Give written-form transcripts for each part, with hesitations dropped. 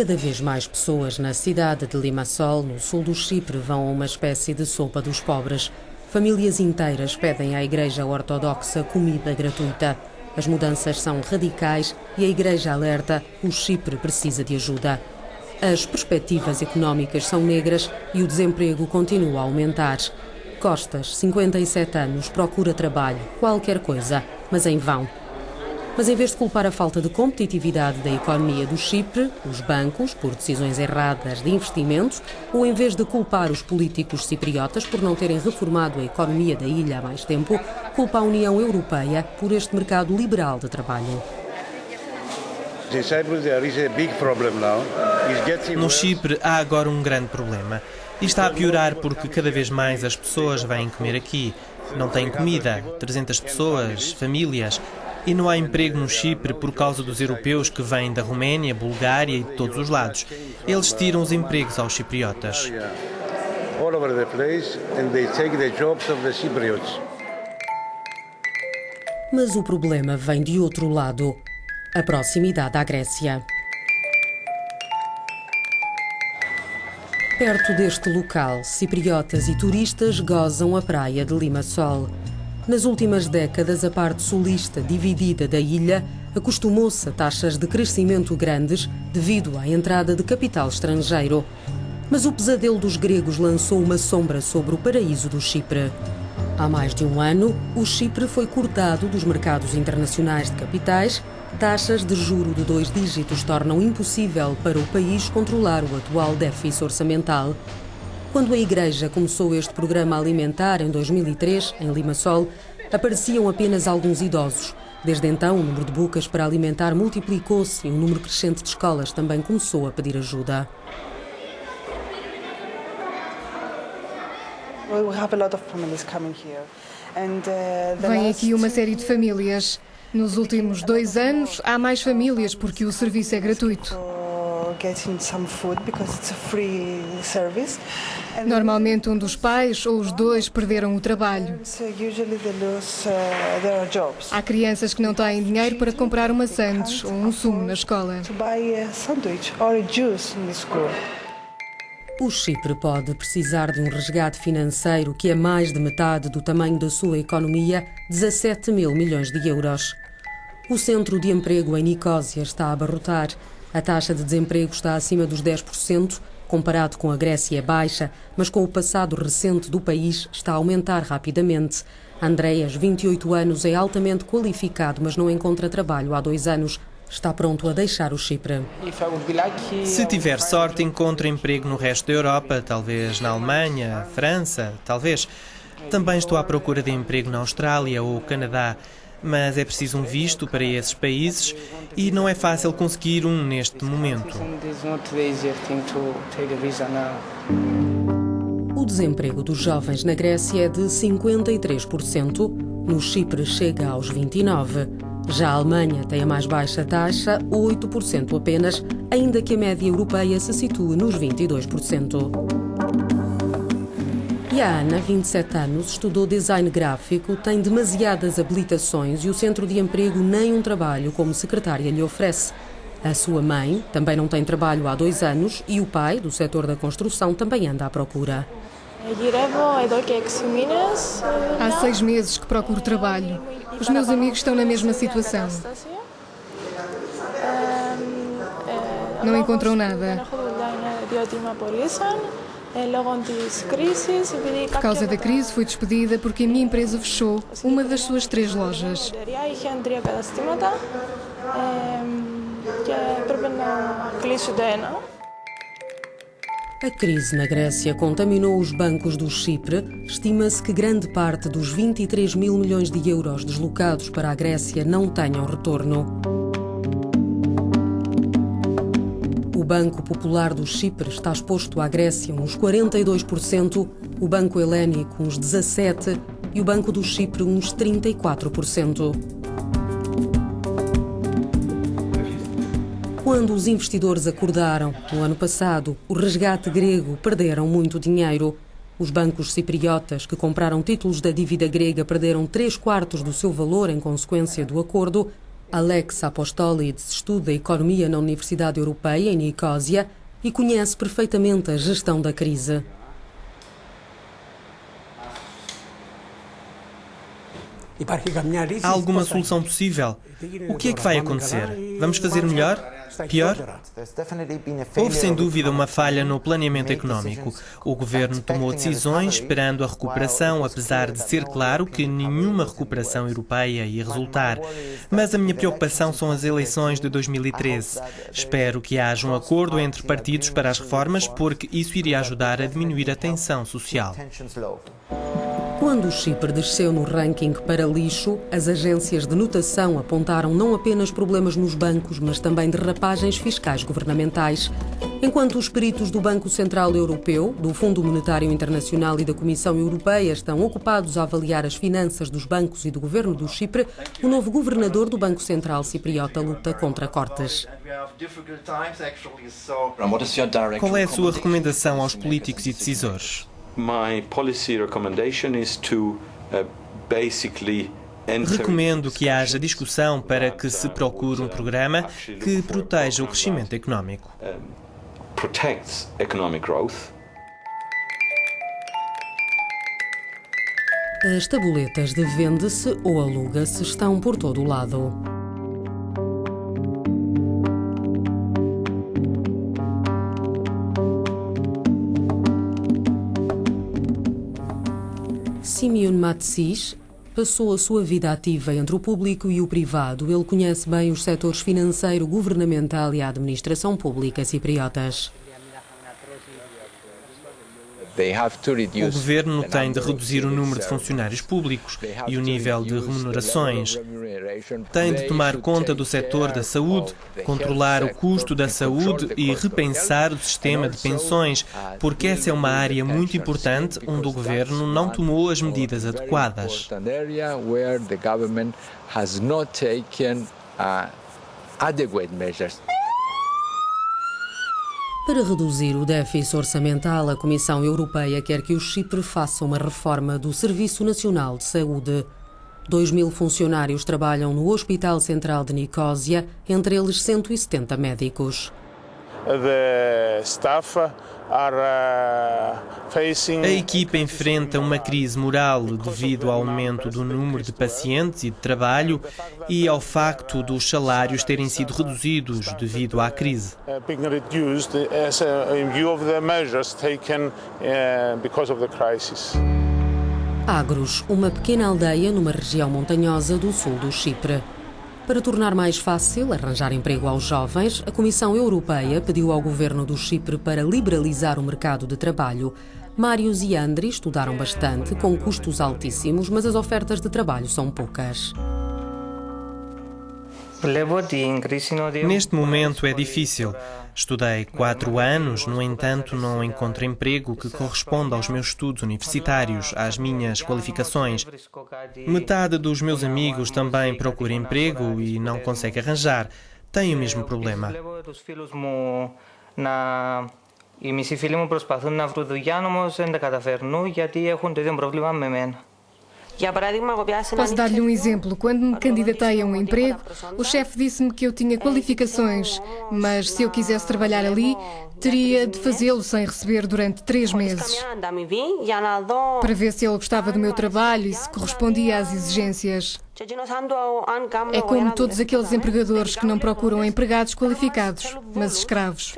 Cada vez mais pessoas na cidade de Limassol, no sul do Chipre, vão a uma espécie de sopa dos pobres. Famílias inteiras pedem à Igreja Ortodoxa comida gratuita. As mudanças são radicais e a Igreja alerta: o Chipre precisa de ajuda. As perspectivas económicas são negras e o desemprego continua a aumentar. Costas, 57 anos, procura trabalho, qualquer coisa, mas em vão. Mas em vez de culpar a falta de competitividade da economia do Chipre, os bancos, por decisões erradas de investimentos, ou em vez de culpar os políticos cipriotas por não terem reformado a economia da ilha há mais tempo, culpa a União Europeia por este mercado liberal de trabalho. No Chipre há agora um grande problema. E está a piorar porque cada vez mais as pessoas vêm comer aqui. Não têm comida, 300 pessoas, famílias. E não há emprego no Chipre por causa dos europeus que vêm da Roménia, Bulgária e de todos os lados. Eles tiram os empregos aos cipriotas. Mas o problema vem de outro lado: a proximidade à Grécia. Perto deste local, cipriotas e turistas gozam a praia de Limassol. Nas últimas décadas, a parte sulista dividida da ilha acostumou-se a taxas de crescimento grandes devido à entrada de capital estrangeiro. Mas o pesadelo dos gregos lançou uma sombra sobre o paraíso do Chipre. Há mais de um ano, o Chipre foi cortado dos mercados internacionais de capitais. Taxas de juro de 2 dígitos tornam impossível para o país controlar o atual déficit orçamental. Quando a Igreja começou este programa alimentar em 2003, em Limassol, apareciam apenas alguns idosos. Desde então, o número de bocas para alimentar multiplicou-se e um número crescente de escolas também começou a pedir ajuda. Vem aqui uma série de famílias. Nos últimos 2 anos, há mais famílias porque o serviço é gratuito. Normalmente um dos pais ou os dois perderam o trabalho. Há crianças que não têm dinheiro para comprar uma sandes ou um sumo na escola. O Chipre pode precisar de um resgate financeiro que é mais de metade do tamanho da sua economia, 17 mil milhões de euros. O centro de emprego em Nicósia está a abarrotar. A taxa de desemprego está acima dos 10%, comparado com a Grécia é baixa, mas com o passado recente do país está a aumentar rapidamente. Andreas, 28 anos, é altamente qualificado, mas não encontra trabalho há 2 anos. Está pronto a deixar o Chipre. Se tiver sorte, encontra emprego no resto da Europa, talvez na Alemanha, França, talvez. Também estou à procura de emprego na Austrália ou Canadá, mas é preciso um visto para esses países e não é fácil conseguir um neste momento. O desemprego dos jovens na Grécia é de 53%, no Chipre chega aos 29%. Já a Alemanha tem a mais baixa taxa, 8% apenas, ainda que a média europeia se situe nos 22%. E a Ana, 27 anos, estudou design gráfico, tem demasiadas habilitações e o centro de emprego nem um trabalho como secretária lhe oferece. A sua mãe também não tem trabalho há 2 anos e o pai, do setor da construção, também anda à procura. Há 6 meses que procuro trabalho. Os meus amigos estão na mesma situação. Não encontram nada. Por causa da crise, fui despedida porque a minha empresa fechou uma das suas 3 lojas. A crise na Grécia contaminou os bancos do Chipre. Estima-se que grande parte dos 23 mil milhões de euros deslocados para a Grécia não tenham retorno. O Banco Popular do Chipre está exposto à Grécia uns 42%, o Banco Helénico uns 17% e o Banco do Chipre uns 34%. Quando os investidores acordaram, no ano passado, o resgate grego, perderam muito dinheiro. Os bancos cipriotas que compraram títulos da dívida grega perderam 3/4 do seu valor em consequência do acordo. Alex Apostolides estuda economia na Universidade Europeia, em Nicósia, e conhece perfeitamente a gestão da crise. Há alguma solução possível? O que é que vai acontecer? Vamos fazer melhor? Pior? Houve sem dúvida uma falha no planeamento económico. O governo tomou decisões esperando a recuperação, apesar de ser claro que nenhuma recuperação europeia ia resultar. Mas a minha preocupação são as eleições de 2013. Espero que haja um acordo entre partidos para as reformas, porque isso iria ajudar a diminuir a tensão social. Quando o Chipre desceu no ranking para lixo, as agências de notação apontaram não apenas problemas nos bancos, mas também derrapagens fiscais governamentais. Enquanto os peritos do Banco Central Europeu, do Fundo Monetário Internacional e da Comissão Europeia estão ocupados a avaliar as finanças dos bancos e do governo do Chipre, o novo governador do Banco Central cipriota luta contra cortes. Qual é a sua recomendação aos políticos e decisores? Recomendo que haja discussão para que se procure um programa que proteja o crescimento económico. As tabuletas de vende-se ou aluga-se estão por todo o lado. Simeon Matsis passou a sua vida ativa entre o público e o privado. Ele conhece bem os setores financeiro, governamental e a administração pública cipriotas. O governo tem de reduzir o número de funcionários públicos e o nível de remunerações. Tem de tomar conta do setor da saúde, controlar o custo da saúde e repensar o sistema de pensões, porque essa é uma área muito importante onde o governo não tomou as medidas adequadas. Para reduzir o déficit orçamental, a Comissão Europeia quer que o Chipre faça uma reforma do Serviço Nacional de Saúde. 2.000 funcionários trabalham no Hospital Central de Nicósia, entre eles 170 médicos. A equipa enfrenta uma crise moral devido ao aumento do número de pacientes e de trabalho e ao facto dos salários terem sido reduzidos devido à crise. Agros, uma pequena aldeia numa região montanhosa do sul do Chipre. Para tornar mais fácil arranjar emprego aos jovens, a Comissão Europeia pediu ao governo do Chipre para liberalizar o mercado de trabalho. Marius e Andri estudaram bastante, com custos altíssimos, mas as ofertas de trabalho são poucas. Neste momento é difícil. Estudei 4 anos, no entanto não encontro emprego que corresponda aos meus estudos universitários, às minhas qualificações. Metade dos meus amigos também procura emprego e não consegue arranjar. Tem o mesmo problema. Οι μισοί φίλοι μου προσπαθούν να βρουν δουλειά, όμως δεν τα καταφέρνουν γιατί έχουν το ίδιο πρόβλημα με εμένα. Posso dar-lhe um exemplo. Quando me candidatei a um emprego, o chefe disse-me que eu tinha qualificações, mas se eu quisesse trabalhar ali, teria de fazê-lo sem receber durante 3 meses. Para ver se ele gostava do meu trabalho e se correspondia às exigências. É como todos aqueles empregadores que não procuram empregados qualificados, mas escravos.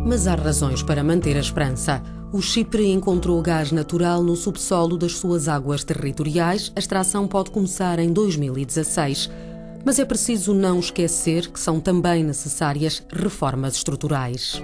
Mas há razões para manter a esperança. O Chipre encontrou gás natural no subsolo das suas águas territoriais. A extração pode começar em 2016. Mas é preciso não esquecer que são também necessárias reformas estruturais.